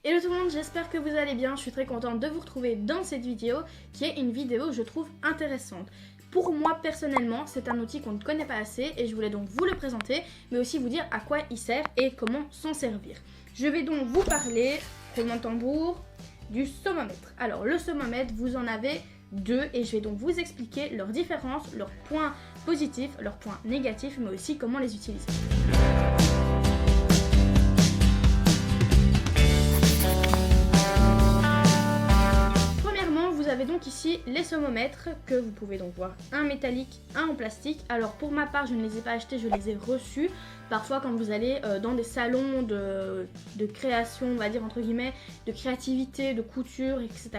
Hello tout le monde, j'espère que vous allez bien, je suis très contente de vous retrouver dans cette vidéo qui est une vidéo que je trouve intéressante. Pour moi personnellement, c'est un outil qu'on ne connaît pas assez et je voulais donc vous le présenter, mais aussi vous dire à quoi il sert et comment s'en servir. Je vais donc vous parler, roulement de tambour, du somomètre. Alors le somomètre, vous en avez deux et je vais donc vous expliquer leurs différences, leurs points positifs, leurs points négatifs, mais aussi comment les utiliser. Vous avez donc ici les somomètres que vous pouvez donc voir, un métallique, un en plastique. Alors pour ma part, je ne les ai pas achetés, je les ai reçus. Parfois quand vous allez dans des salons de création, on va dire entre guillemets, de créativité, de couture, etc.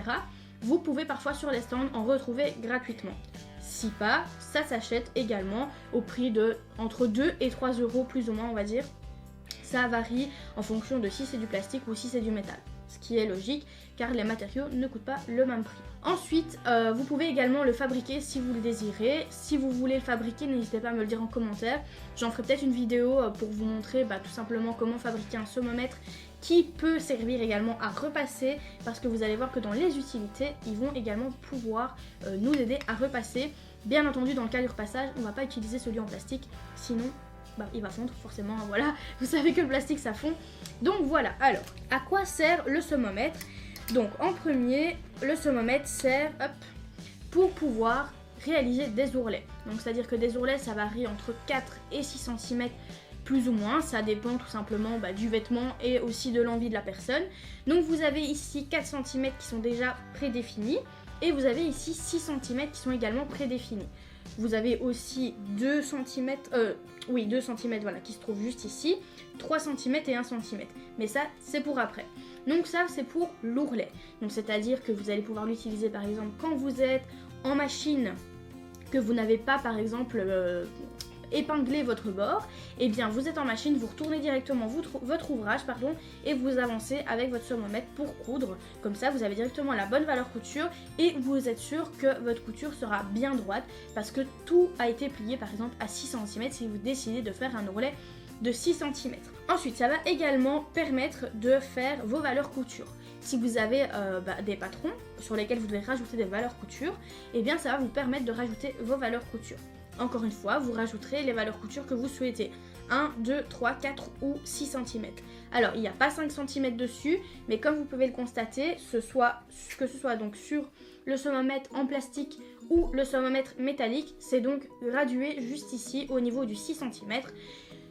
Vous pouvez parfois sur les stands en retrouver gratuitement. Si pas, ça s'achète également au prix de entre 2 et 3 euros plus ou moins on va dire. Ça varie en fonction de si c'est du plastique ou si c'est du métal. Ce qui est logique car les matériaux ne coûtent pas le même prix. Ensuite, vous pouvez également le fabriquer si vous le désirez. Si vous voulez le fabriquer, n'hésitez pas à me le dire en commentaire. J'en ferai peut-être une vidéo pour vous montrer tout simplement comment fabriquer un somomètre qui peut servir également à repasser parce que vous allez voir que dans les utilités, ils vont également pouvoir nous aider à repasser. Bien entendu, dans le cas du repassage, on ne va pas utiliser celui en plastique, sinon il va fondre forcément, voilà, vous savez que le plastique ça fond. Donc voilà, alors, à quoi sert le somomètre? Donc en premier, le somomètre sert pour pouvoir réaliser des ourlets. Donc c'est à dire que des ourlets ça varie entre 4 et 6 cm plus ou moins, ça dépend tout simplement du vêtement et aussi de l'envie de la personne. Donc vous avez ici 4 cm qui sont déjà prédéfinis et vous avez ici 6 cm qui sont également prédéfinis. Vous avez aussi 2 cm, 2 cm voilà, qui se trouvent juste ici, 3 cm et 1 cm. Mais ça, c'est pour après. Donc ça, c'est pour l'ourlet. Donc c'est-à-dire que vous allez pouvoir l'utiliser par exemple quand vous êtes en machine, que vous n'avez pas par exemple épingler votre bord, et bien vous êtes en machine, vous retournez directement votre ouvrage et vous avancez avec votre somomètre pour coudre. Comme ça vous avez directement la bonne valeur couture et vous êtes sûr que votre couture sera bien droite parce que tout a été plié par exemple à 6 cm si vous décidez de faire un ourlet de 6 cm. Ensuite ça va également permettre de faire vos valeurs couture. Si vous avez des patrons sur lesquels vous devez rajouter des valeurs couture, et bien ça va vous permettre de rajouter vos valeurs couture. Encore une fois, vous rajouterez les valeurs couture que vous souhaitez. 1, 2, 3, 4 ou 6 cm. Alors, il n'y a pas 5 cm dessus, mais comme vous pouvez le constater, que ce soit donc sur le somomètre en plastique ou le somomètre métallique, c'est donc gradué juste ici au niveau du 6 cm.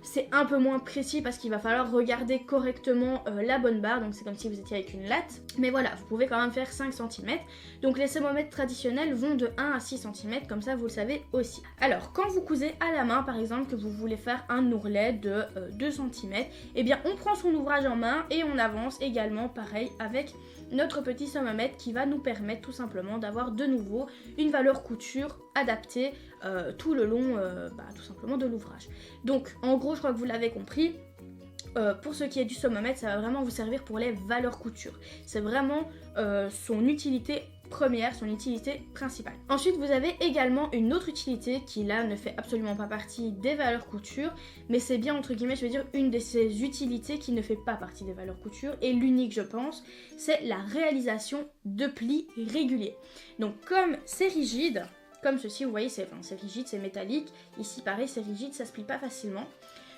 C'est un peu moins précis parce qu'il va falloir regarder correctement la bonne barre, donc c'est comme si vous étiez avec une latte. Mais voilà, vous pouvez quand même faire 5 cm. Donc les somomètres traditionnels vont de 1 à 6 cm, comme ça vous le savez aussi. Alors quand vous cousez à la main par exemple, que vous voulez faire un ourlet de 2 cm, eh bien on prend son ouvrage en main et on avance également pareil avec notre petit somomètre qui va nous permettre tout simplement d'avoir de nouveau une valeur couture adaptée tout le long tout simplement de l'ouvrage. Donc en gros je crois que vous l'avez compris, pour ce qui est du somomètre ça va vraiment vous servir pour les valeurs couture. C'est vraiment son utilité première, son utilité principale. Ensuite vous avez également une autre utilité qui là ne fait absolument pas partie des valeurs couture, mais c'est bien entre guillemets je veux dire une de ces utilités qui ne fait pas partie des valeurs couture et l'unique je pense, c'est la réalisation de plis réguliers. Donc comme c'est rigide, comme ceci vous voyez c'est rigide, c'est métallique, ici pareil c'est rigide, ça se plie pas facilement.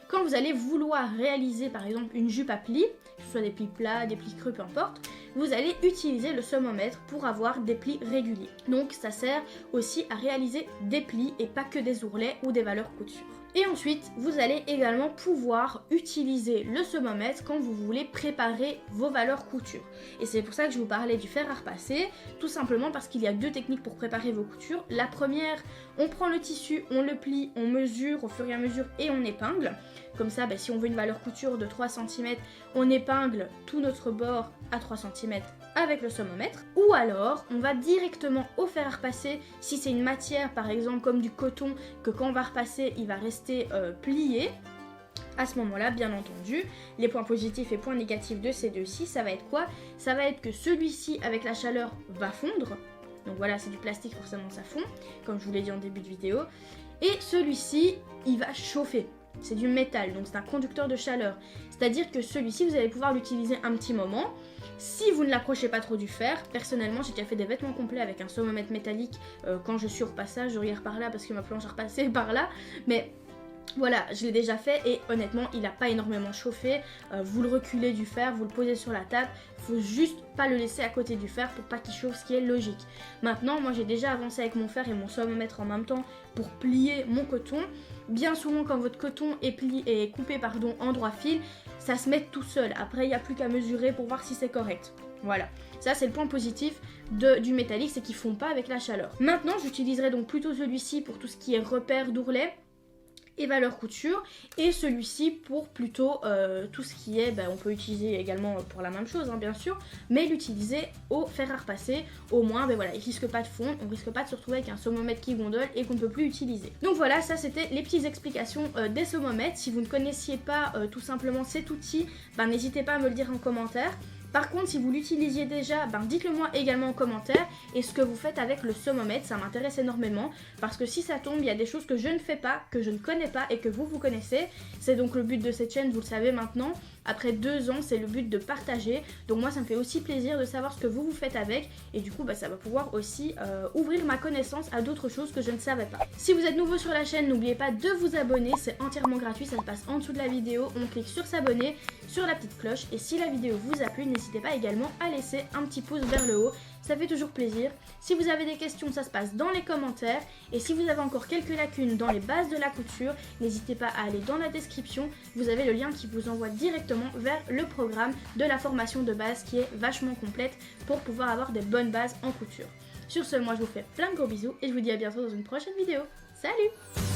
Quand vous allez vouloir réaliser par exemple une jupe à plis, que ce soit des plis plats, des plis creux, peu importe, vous allez utiliser le somomètre pour avoir des plis réguliers. Donc ça sert aussi à réaliser des plis et pas que des ourlets ou des valeurs couture. Et ensuite, vous allez également pouvoir utiliser le somomètre quand vous voulez préparer vos valeurs couture. Et c'est pour ça que je vous parlais du fer à repasser, tout simplement parce qu'il y a deux techniques pour préparer vos coutures. La première, on prend le tissu, on le plie, on mesure au fur et à mesure et on épingle. Comme ça, si on veut une valeur couture de 3 cm, on épingle tout notre bord à 3 cm avec le somomètre. Ou alors, on va directement au fer à repasser, si c'est une matière par exemple comme du coton, que quand on va repasser, il va rester plié. À ce moment-là, bien entendu, les points positifs et points négatifs de ces deux-ci, ça va être quoi? Ça va être que celui-ci, avec la chaleur, va fondre. Donc voilà, c'est du plastique, forcément ça fond, comme je vous l'ai dit en début de vidéo. Et celui-ci, il va chauffer. C'est du métal, donc c'est un conducteur de chaleur. C'est-à-dire que celui-ci, vous allez pouvoir l'utiliser un petit moment. Si vous ne l'approchez pas trop du fer, personnellement j'ai déjà fait des vêtements complets avec un saumomètre métallique quand je suis au repassage, je regarde par là parce que ma planche a repassé par là, mais voilà, je l'ai déjà fait et honnêtement il n'a pas énormément chauffé. Vous le reculez du fer, vous le posez sur la table, il faut juste pas le laisser à côté du fer pour pas qu'il chauffe, ce qui est logique. Maintenant moi j'ai déjà avancé avec mon fer et mon saumomètre en même temps pour plier mon coton. Bien souvent quand votre coton est coupé en droit fil, ça se met tout seul, après il n'y a plus qu'à mesurer pour voir si c'est correct. Voilà, ça c'est le point positif du métallique, c'est qu'ils font pas avec la chaleur. Maintenant j'utiliserai donc plutôt celui-ci pour tout ce qui est repère d'ourlet et valeur couture, et celui-ci pour plutôt tout ce qui est, on peut utiliser également pour la même chose bien sûr, mais l'utiliser au fer à repasser, au moins voilà, il risque pas de fondre, on risque pas de se retrouver avec un saumomètre qui gondole et qu'on ne peut plus utiliser. Donc voilà, ça c'était les petites explications des saumomètres. Si vous ne connaissiez pas tout simplement cet outil, n'hésitez pas à me le dire en commentaire. Par contre, si vous l'utilisiez déjà, dites-le moi également en commentaire et ce que vous faites avec le saumomètre, ça m'intéresse énormément parce que si ça tombe, il y a des choses que je ne fais pas, que je ne connais pas et que vous connaissez. C'est donc le but de cette chaîne, vous le savez maintenant. Après 2 ans, c'est le but de partager. Donc moi, ça me fait aussi plaisir de savoir ce que vous faites avec et du coup, ça va pouvoir aussi ouvrir ma connaissance à d'autres choses que je ne savais pas. Si vous êtes nouveau sur la chaîne, n'oubliez pas de vous abonner, c'est entièrement gratuit, ça se passe en dessous de la vidéo. On clique sur s'abonner, sur la petite cloche et si la vidéo vous a plu, n'hésitez pas également à laisser un petit pouce vers le haut, ça fait toujours plaisir. Si vous avez des questions, ça se passe dans les commentaires et si vous avez encore quelques lacunes dans les bases de la couture, n'hésitez pas à aller dans la description, vous avez le lien qui vous envoie directement vers le programme de la formation de base qui est vachement complète pour pouvoir avoir des bonnes bases en couture. Sur ce, moi je vous fais plein de gros bisous et je vous dis à bientôt dans une prochaine vidéo. Salut!